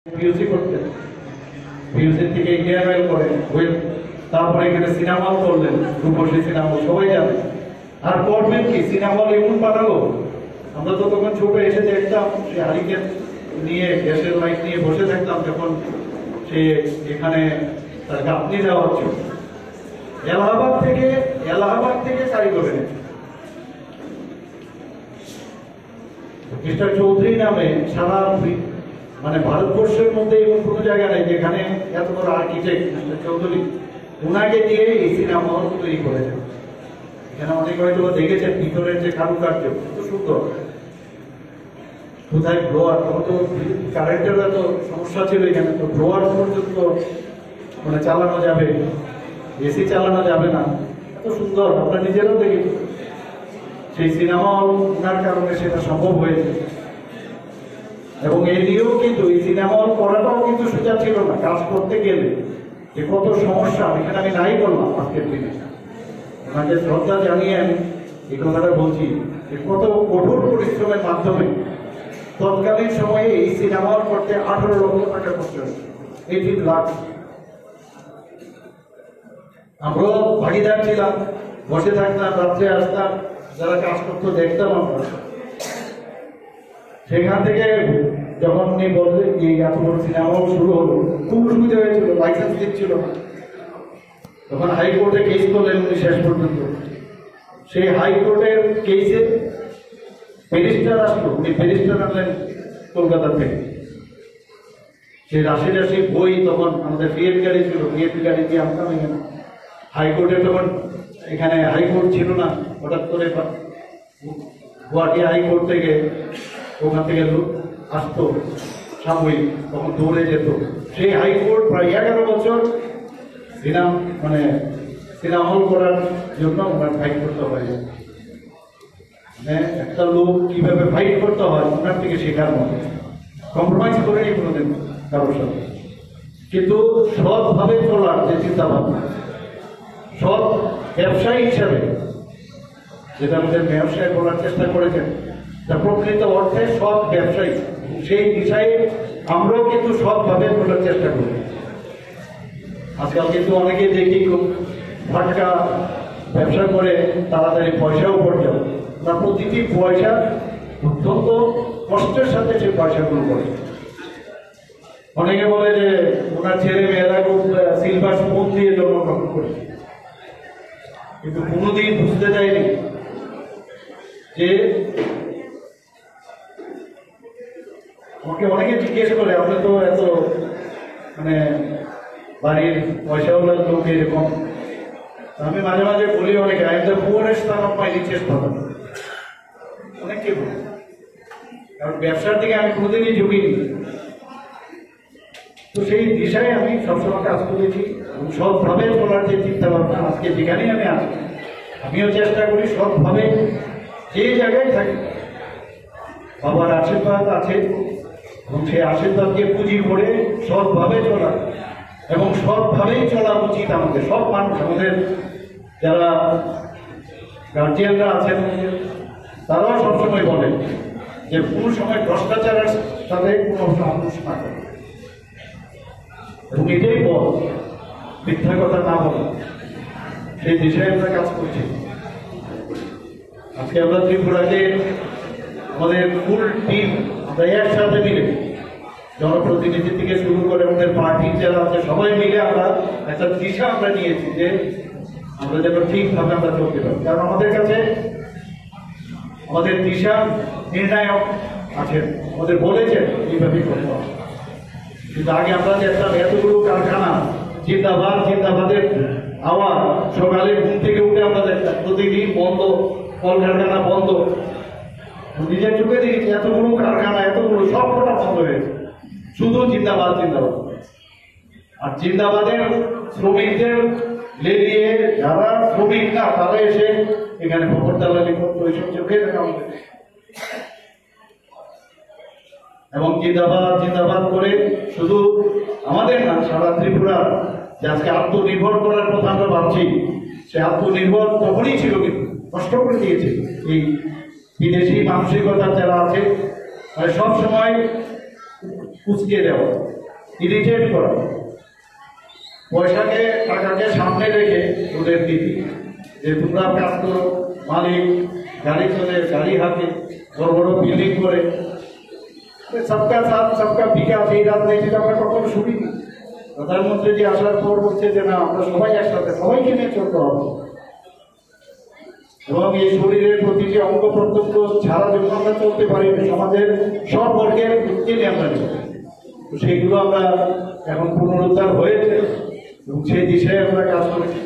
PUC করতেন, PUC থেকে Indian করেন, তারপরে এখানে সিনেমা হল করলেন, রূপসী সিনেমা হল সবাই জানে। আর করবেন কি, সিনেমা হল এমন বানালো, আমরা তো তখন ছোট এসে দেখতাম সে হারিকেন নিয়ে গ্যাসের লাইট নিয়ে বসে থাকতাম যখন সে এখানে তার গাঁথনি দেওয়া হচ্ছে। এলাহাবাদ থেকে কারিগর এনেছে মিস্টার চৌধুরী নামে। সারা মানে ভারতবর্ষের মধ্যে এমন কোনো জায়গা নেই যেখানে এত বড় আর্কিটেক্ট মিস্টার চৌধুরী, ওনাকে দিয়ে এই সিনেমা হল তৈরি করেছেন। এখানে অনেক হয়তো দেখেছেন ভিতরের যে কারুকার্য কত সুন্দর, কোথায় ব্লোয়ার, তখন তো কারেন্টের এত সমস্যা ছিল এখানে, তো ব্লোয়ার পর্যন্ত মানে চালানো যাবে, এসি চালানো যাবে না, এত সুন্দর। আমরা নিজেরাও দেখেছি সেই সিনেমা হল ওনার কারণে সেটা সম্ভব হয়েছে। এবং এই নিয়েও কিন্তু এই সিনেমা হল করাটাও কিন্তু সোজা ছিল না। কাজ করতে গেলে যে কত সমস্যা, এখানে আমি নাই বললাম আজকের দিনে, ওনাকে শ্রদ্ধা জানিয়ে আমি এই কথাটা বলছি যে কত কঠোর পরিশ্রমের মাধ্যমে তৎকালীন সময়ে এই সিনেমা হল করতে 18 লক্ষ টাকা খরচ হয়েছে, 18 লাখ। আমরাও ভাগিদার ছিলাম, বসে থাকতাম, রাত্রে আসতাম, যারা কাজ করতো দেখতাম আমরা। সেখান থেকে যখন উনি বললেন এই এত বড় সিনেমা হল শুরু হলো, খুব সুবিধা হয়েছিল, লাইসেন্স দিচ্ছিল না। তখন হাইকোর্টে কেস করলেন উনি শেষ পর্যন্ত। সেই হাইকোর্টের কেসে ব্যারিস্টার আসলো, উনি ব্যারিস্টার আনলেন কলকাতা থেকে। সেই রাশি রাশি বই, তখন আমাদের বিএপি গাড়ি ছিল, বিএপি গাড়ি দিয়ে আনতাম এখানে। হাইকোর্টে তখন এখানে হাইকোর্ট ছিল না, হঠাৎ করে গুয়াহাটি হাইকোর্ট থেকে ওখান থেকে আসতো সাময়িক, তখন দৌড়ে যেত। সেই হাইকোর্ট প্রায় 11 বছর সিনেমা হল করার জন্য ওনার ফাইট করতে হয়। মানে একটা লোক কিভাবে ফাইট করতে হয় ওনার থেকে শেখার মতো, কম্প্রোমাইজ করেনি কোনোদিন কারোর সাথে। কিন্তু সৎভাবে চলার যে চিন্তা ভাবনা, সৎ ব্যবসায়ী হিসাবে যেটা আমাদের ব্যবসায় করার চেষ্টা করেছেন, তা প্রকৃত অর্থে সৎ ব্যবসায়ী, সেই বিষয়ে আমরাও কিন্তু সৎভাবে চলার চেষ্টা করি। আজকাল কিন্তু অনেকে দেখি খুব ফাটকা ব্যবসা করে তাড়াতাড়ি পয়সাও উপার্জন, না প্রতিটি পয়সা অত্যন্ত কষ্টের সাথে সে পয়সাগুলো করে। অনেকে বলে যে ওনার ছেলে মেয়েরা খুব সিলভার স্পুন দিয়ে জন্মগ্রহণ করে, কিন্তু কোনোদিন বুঝতে চায়নি যে আমাকে অনেকে জিজ্ঞেস করে, আপনি তো এত মানে বাড়ির পয়সাওয়ালা লোক এরকম। আমি মাঝে মাঝে বলি অনেকে, I am the poorest man of my richest father, অনেককে বলি, কারণ ব্যবসার দিকে আমি কোনোদিনই ঝুঁকিনি। তো সেই দিশায় আমি সবসময় কাজ করেছি এবং সৎভাবে চলার যে চিন্তা ভাবনা, আজকে যেখানেই আমি আসি আমিও চেষ্টা করি সৎভাবে, যে জায়গায় থাকি বাবার আশীর্বাদ আছে এবং সেই আশীর্বাদকে পুঁজি করে সৎভাবে চলা, এবং সৎভাবেই চলা উচিত আমাদের সব মানুষ। আমাদের যারা গার্জিয়ানরা আছেন তারাও সবসময় বলেন যে কোনো সময় ভ্রষ্টাচারের সাথে কোনো সাহস না করে, এবং এটাই বল, মিথ্যা কথা না বলে, সেই বিষয়ে আমরা কাজ করছি। আজকে আমরা ত্রিপুরাকে আমাদের ফুল টিম আমরা একসাথে মিলে, জনপ্রতিনিধি থেকে শুরু করে আমাদের পার্টির যারা আছে সবাই মিলে আমরা একটা দিশা আমরা নিয়েছি যে আমরা যেন ঠিকভাবে আমরা চলতে পারি। কারণ আমাদের কাছে আমাদের দিশা নির্ণায়ক আছেন, আমাদের বলেছেন এইভাবেই করতে হবে। কিন্তু আগে আমরা দেখতাম এতগুলো কারখানা, জিন্দাবাদ জিন্দাবাদের আওয়াজ, সকালে ঘুম থেকে উঠে আমরা দেখতাম প্রতিদিন বন্ধ, কলকারখানা বন্ধ। নিজের চোখে দেখেছি এতগুলো কারখানা, এতগুলো সবকটা বন্ধ হয়েছে, শুধু জিন্দাবাদ জিন্দাবাদ। আর জিন্দাবাদের শ্রমিকদের লেলিয়ে যারা শ্রমিক না তারা এসে এখানে ফকর দালালি করতো, এইসব চোখে দেখা আমাদের। এবং জিন্দাবাদ জিন্দাবাদ করে শুধু আমাদের না, সারা ত্রিপুরা যে আজকে আত্মনির্ভর করার কথা আমরা ভাবছি, সে আত্মনির্ভর তখনই ছিল, কিন্তু নষ্ট করে দিয়েছে এই বিদেশি মানসিকতা যারা আছে, সব সময় কুচকে দেওয়া। ইরিটেট করা, পয়সাকে টাকাকে সামনে রেখে ওদের দিদি যে তোমরা কাজ করো, মালিক গাড়ি চলে, গাড়ি হাতে, বড় বড় বিল্ডিং করে, সবকা সাথ সবকা বিকাশ, এই রাজনীতিটা আমরা কখনো শুনিনি। প্রধানমন্ত্রীজি আসার পর বলছে যে না, আমরা সবাই একসাথে, সবাইকে নিয়ে চলতে হবে, এবং এই শরীরের প্রতিটি অঙ্গ প্রত্যঙ্গ ছাড়া যখন আমরা চলতে পারি, সমাজের সব বর্গের নিয়ে আমরা চলি। তো সেইগুলো আমরা এখন পুনরুদ্ধার হয়েছে এবং সেই দিশায় আমরা কাজ করেছি।